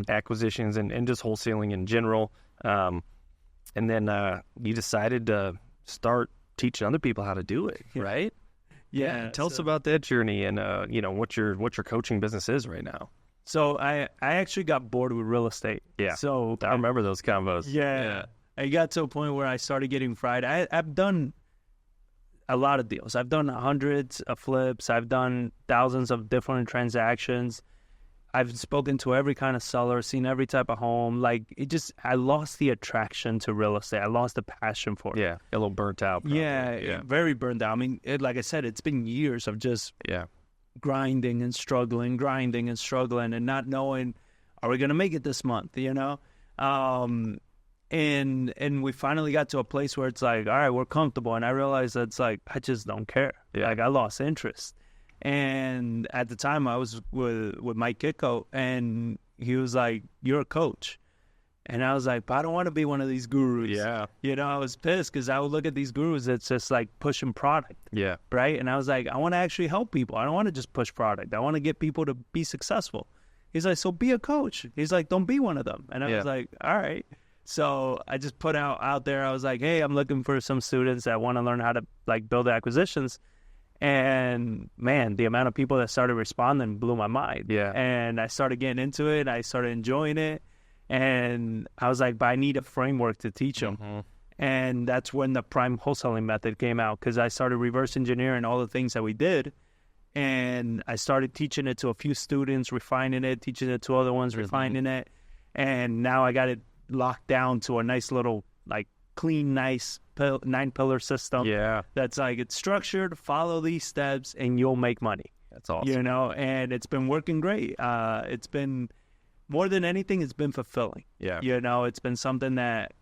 acquisitions and just wholesaling in general. And then you decided to start teaching other people how to do it, right? Yeah. Tell us about that journey and what your coaching business is right now. So I actually got bored with real estate. Yeah. So I remember those combos. Yeah. I got to a point where I started getting fried. I've done a lot of deals. I've done hundreds of flips. I've done thousands of different transactions. I've spoken to every kind of seller, seen every type of home. Like, I lost the attraction to real estate. I lost the passion for it. Yeah, a little burnt out. Probably. Yeah, very burnt out. I mean, like I said, it's been years of just grinding and struggling, and not knowing, are we going to make it this month, And we finally got to a place where it's like, all right, we're comfortable. And I realized that it's like, I just don't care. Yeah. Like, I lost interest. And at the time, I was with Mike Kitko, and he was like, "You're a coach." And I was like, "But I don't want to be one of these gurus." Yeah. I was pissed because I would look at these gurus that's just like pushing product. Yeah. Right? And I was like, I want to actually help people. I don't want to just push product. I want to get people to be successful. He's like, so be a coach. He's like, don't be one of them. And I was like, all right. So I just put out there, I was like, hey, I'm looking for some students that want to learn how to like build acquisitions. And man, the amount of people that started responding blew my mind. Yeah. And I started getting into it. I started enjoying it. And I was like, but I need a framework to teach them. Mm-hmm. And that's when the Pryme Wholesaling Method came out, because I started reverse engineering all the things that we did. And I started teaching it to a few students, refining it, teaching it to other ones, refining it. And now I got it locked down to a nice little, like, clean, nice 9-pillar system. Yeah. That's like, it's structured, follow these steps, and you'll make money. That's awesome. And it's been working great. It's been, more than anything, it's been fulfilling. Yeah. It's been something that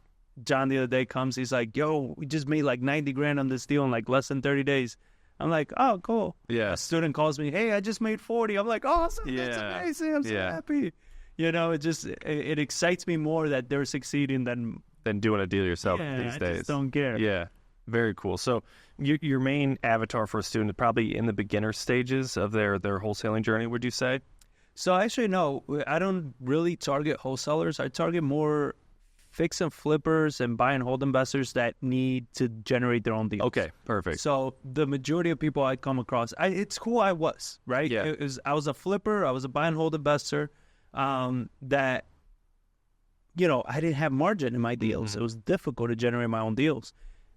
John the other day comes, he's like, yo, we just made like 90 grand on this deal in like less than 30 days. I'm like, oh, cool. Yeah. A student calls me, hey, I just made 40. I'm like, awesome. Yeah. That's amazing. I'm so happy. It excites me more that they're succeeding than doing a deal yourself these days. I just don't care. Yeah. Very cool. So your main avatar for a student is probably in the beginner stages of their wholesaling journey, would you say? So actually, no, I don't really target wholesalers. I target more fix and flippers and buy and hold investors that need to generate their own deals. Okay, perfect. So the majority of people I come across, it's who I was, right? Yeah. I was a flipper. I was a buy and hold investor that, I didn't have margin in my deals. Mm-hmm. It was difficult to generate my own deals.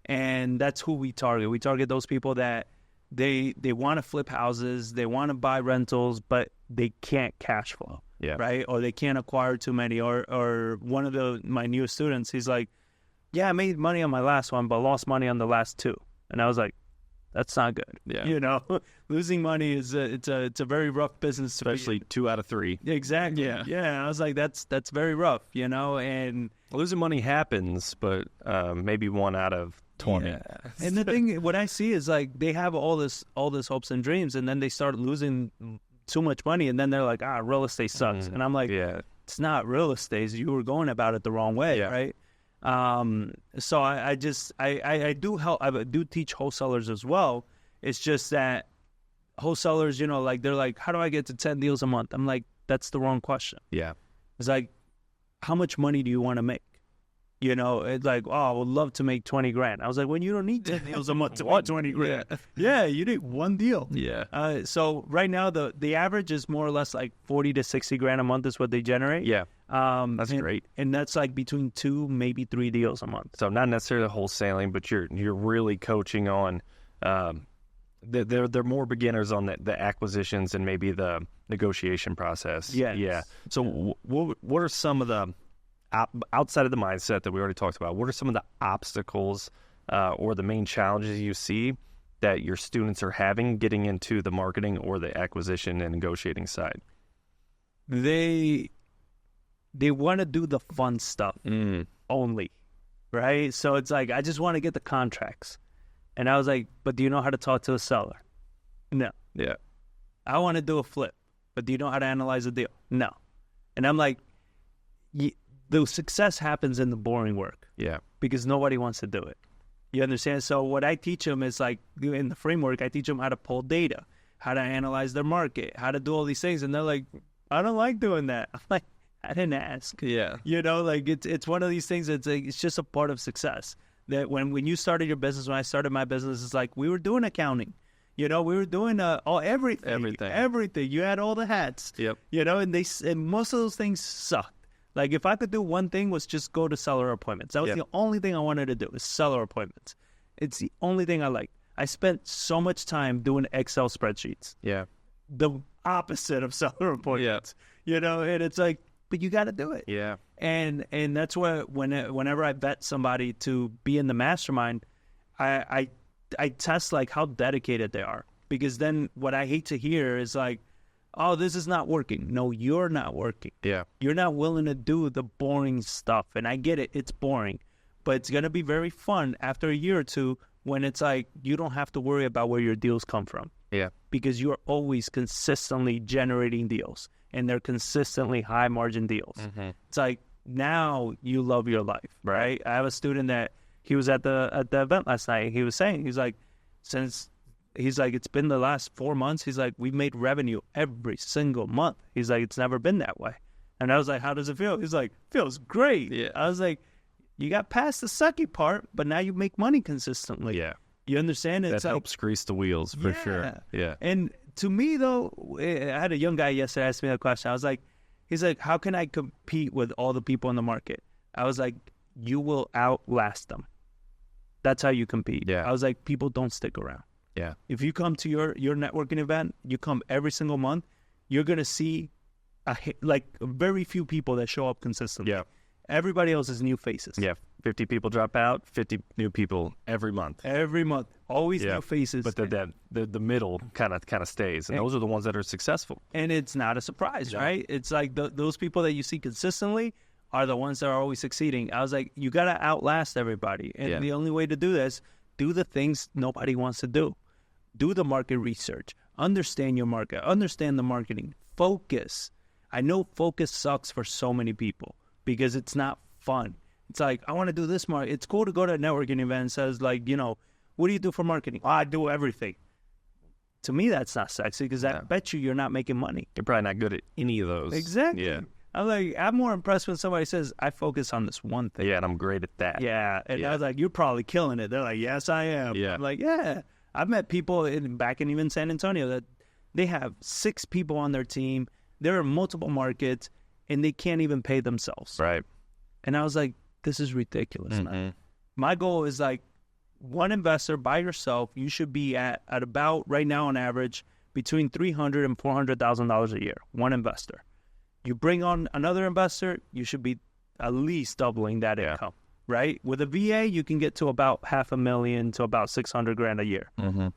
And that's who we target. We target those people that they want to flip houses, they want to buy rentals, but they can't cash flow. Yeah. Right? Or they can't acquire too many. Or one of my newest students, he's like, yeah, I made money on my last one, but lost money on the last two. And I was like, that's not good. Yeah. Losing money is it's a very rough business, especially 2 out of 3. Exactly. Yeah. I was like, that's very rough, and losing money happens, but maybe 1 out of 20. Yeah. And the thing, what I see is like they have all this hopes and dreams, and then they start losing too much money, and then they're like, real estate sucks. And I'm like, it's not real estate. You were going about it the wrong way, right? So I do teach wholesalers as well. It's just that wholesalers, like they're like, how do I get to 10 deals a month? I'm like, that's the wrong question. Yeah. It's like, how much money do you want to make? It's like, I would love to make 20 grand. I was like, well, you don't need 10 deals a month to make 20 grand. Yeah, you need one deal. Yeah. So right now, the average is more or less like 40 to 60 grand a month is what they generate. Yeah. That's great. And that's like between 2, maybe 3 deals a month. So not necessarily wholesaling, but you're really coaching on, they're more beginners on the acquisitions and maybe the negotiation process. Yes. Yeah. So what are some of the, outside of the mindset that we already talked about, what are some of the obstacles or the main challenges you see that your students are having getting into the marketing or the acquisition and negotiating side? They want to do the fun stuff only, right? So it's like, I just want to get the contracts. And I was like, but do you know how to talk to a seller? No. Yeah. I want to do a flip, but do you know how to analyze a deal? No. And I'm like, the success happens in the boring work. Yeah. Because nobody wants to do it. You understand? So what I teach them is like, in the framework, I teach them how to pull data, how to analyze their market, how to do all these things. And they're like, I don't like doing that. I'm like, I didn't ask. Yeah. You know, like it's one of these things that's like, it's just a part of success. That when you started your business, when I started my business, it's like we were doing accounting. You know, we were doing everything. You had all the hats. Yep. You know, and most of those things sucked. Like if I could do one thing was just go to seller appointments. That was the only thing I wanted to do is seller appointments. It's the only thing I like. I spent so much time doing Excel spreadsheets. Yeah. The opposite of seller appointments. Yeah. You know, and it's like, but you got to do it. Yeah. And that's why whenever I vet somebody to be in the mastermind, I test like how dedicated they are, because then what I hate to hear is like, oh, this is not working. No, you're not working. Yeah. You're not willing to do the boring stuff. And I get it. It's boring, but it's going to be very fun after a year or two when it's like, you don't have to worry about where your deals come from. Yeah. Because you're always consistently generating deals, and they're consistently high margin deals. Mm-hmm. It's like, now you love your life, right? I have a student that he was at the event last night. He was saying, he's like, it's been the last 4 months. He's like, we've made revenue every single month. He's like, it's never been that way. And I was like, how does it feel? He's like, feels great. Yeah. I was like, you got past the sucky part, but now you make money consistently. Yeah. You understand? It's that helps grease the wheels for sure. Yeah. And to me, though, I had a young guy yesterday ask me that question. I was like, he's like, how can I compete with all the people in the market? I was like, you will outlast them. That's how you compete. Yeah. I was like, people don't stick around. Yeah. If you come to your networking event, you come every single month, you're going to see very few people that show up consistently. Yeah. Everybody else is new faces. Yeah. 50 people drop out, 50 new people every month. Every month. Always new faces. But the middle kind of stays. And those are the ones that are successful. And it's not a surprise, right? It's like those people that you see consistently are the ones that are always succeeding. I was like, you got to outlast everybody. And the only way to do this, do the things nobody wants to do. Do the market research. Understand your market. Understand the marketing. Focus. I know focus sucks for so many people because it's not fun. It's like, I want to do this market. It's cool to go to a networking event and says like, you know, what do you do for marketing? Oh, I do everything. To me, that's not sexy because I bet you're not making money. You're probably not good at any of those. Exactly. Yeah. I'm more impressed when somebody says, I focus on this one thing. Yeah, and I'm great at that. Yeah. And I was like, you're probably killing it. They're like, yes, I am. Yeah. I'm like, yeah. I've met people back in even San Antonio that they have 6 people on their team. They're in multiple markets, and they can't even pay themselves. Right. And I was like, this is ridiculous, man. My goal is like one investor by yourself, you should be at about right now on average between $300,000 and $400,000 a year. One investor. You bring on another investor, you should be at least doubling that income, right? With a VA, you can get to about $500,000 to about $600,000 a year,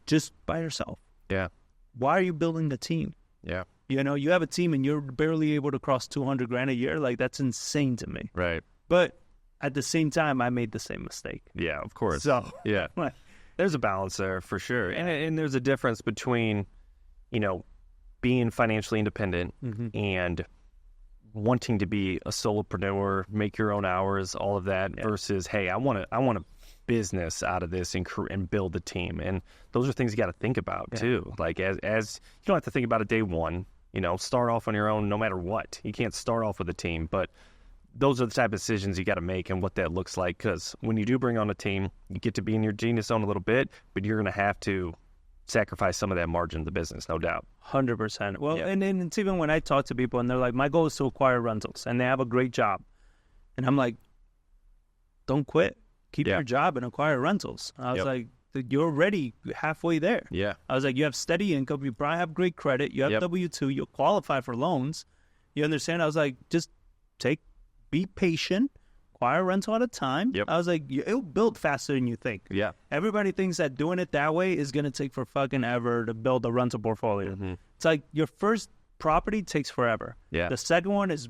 just by yourself. Yeah. Why are you building a team? Yeah. You know, you have a team and you're barely able to cross $200,000 a year. Like, that's insane to me. Right. But at the same time, I made the same mistake. Yeah, of course. So, yeah, there's a balance there for sure. And there's a difference between, you know, being financially independent and wanting to be a solopreneur, make your own hours, all of that, versus, hey, I want a business out of this and build a team. And those are things you got to think about too. Like as you don't have to think about it day one, you know, start off on your own no matter what. You can't start off with a team, but those are the type of decisions you got to make and what that looks like. Because when you do bring on a team, you get to be in your genius zone a little bit, but you're going to have to sacrifice some of that margin of the business, no doubt. 100%. Well, and it's even when I talk to people and they're like, my goal is to acquire rentals, and they have a great job. And I'm like, don't quit. Keep your job and acquire rentals. I was like, you're already halfway there. Yeah. I was like, you have steady income. You probably have great credit. You have W-2. You'll qualify for loans. You understand? I was like, just be patient. Acquire a rental at a time. I was like, it'll build faster than you think. Yeah. Everybody thinks that doing it that way is going to take for fucking ever to build a rental portfolio. It's like your first property takes forever. Yeah. The second one is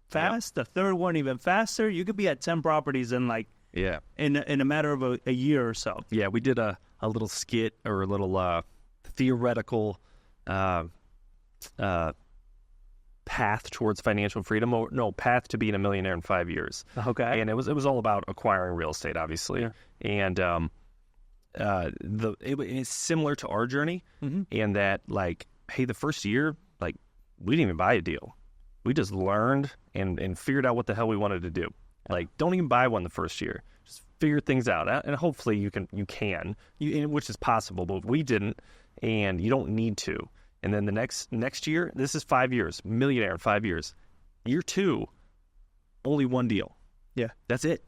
fast. The third one even faster. You could be at 10 properties in like in a matter of a year or so. Yeah, we did a little skit or a little theoretical path towards financial freedom, or no, path to being a millionaire in 5 years. Okay. And it was all about acquiring real estate, obviously. Yeah. And it's similar to our journey in that, like, hey, the first year, like, we didn't even buy a deal. We just learned and figured out what the hell we wanted to do. Like, don't even buy one the first year. Just figure things out. And hopefully you can, which is possible, but we didn't, and you don't need to. And then the next year, this is 5 years, millionaire in 5 years. Year 2, only one deal. Yeah. That's it.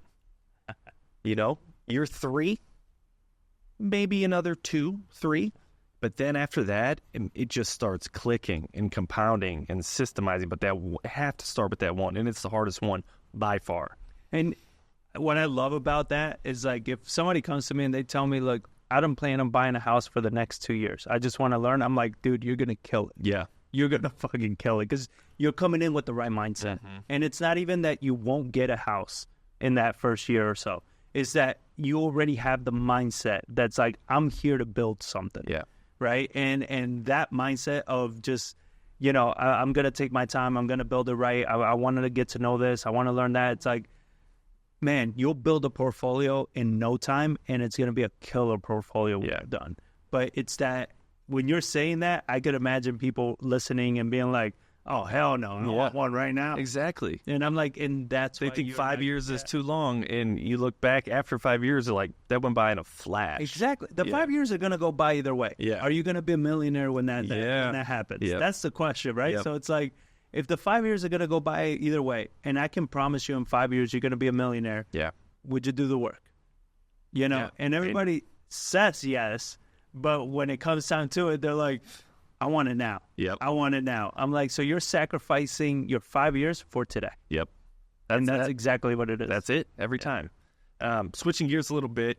Year 3, maybe another 2, 3. But then after that, it just starts clicking and compounding and systemizing. But have to start with that one. And it's the hardest one by far. And what I love about that is, like, if somebody comes to me and they tell me, look, I don't plan on buying a house for the next 2 years, I just want to learn. I'm like, dude, you're going to kill it. Yeah. You're going to fucking kill it because you're coming in with the right mindset. Mm-hmm. And it's not even that you won't get a house in that first year or so. It's that you already have the mindset that's like, I'm here to build something. Yeah. Right? And that mindset of just, I'm going to take my time. I'm going to build it right. I wanted to get to know this. I want to learn that. It's like, man, you'll build a portfolio in no time, and it's going to be a killer portfolio when you're done. But it's that when you're saying that, I could imagine people listening and being like, oh, hell no, I want one right now. Exactly. And I'm like, and that's they think 5 years is too long, and you look back after 5 years, they're like, that went by in a flash. Exactly. The 5 years are going to go by either way. Yeah. Are you going to be a millionaire when that happens? Yep. That's the question, right? Yep. So it's like, if the 5 years are going to go by either way, and I can promise you in 5 years you're going to be a millionaire, would you do the work? And everybody says yes, but when it comes down to it, they're like, I want it now. Yep. I want it now. I'm like, so you're sacrificing your 5 years for today. Yep. That's exactly what it is. That's it every time. Switching gears a little bit,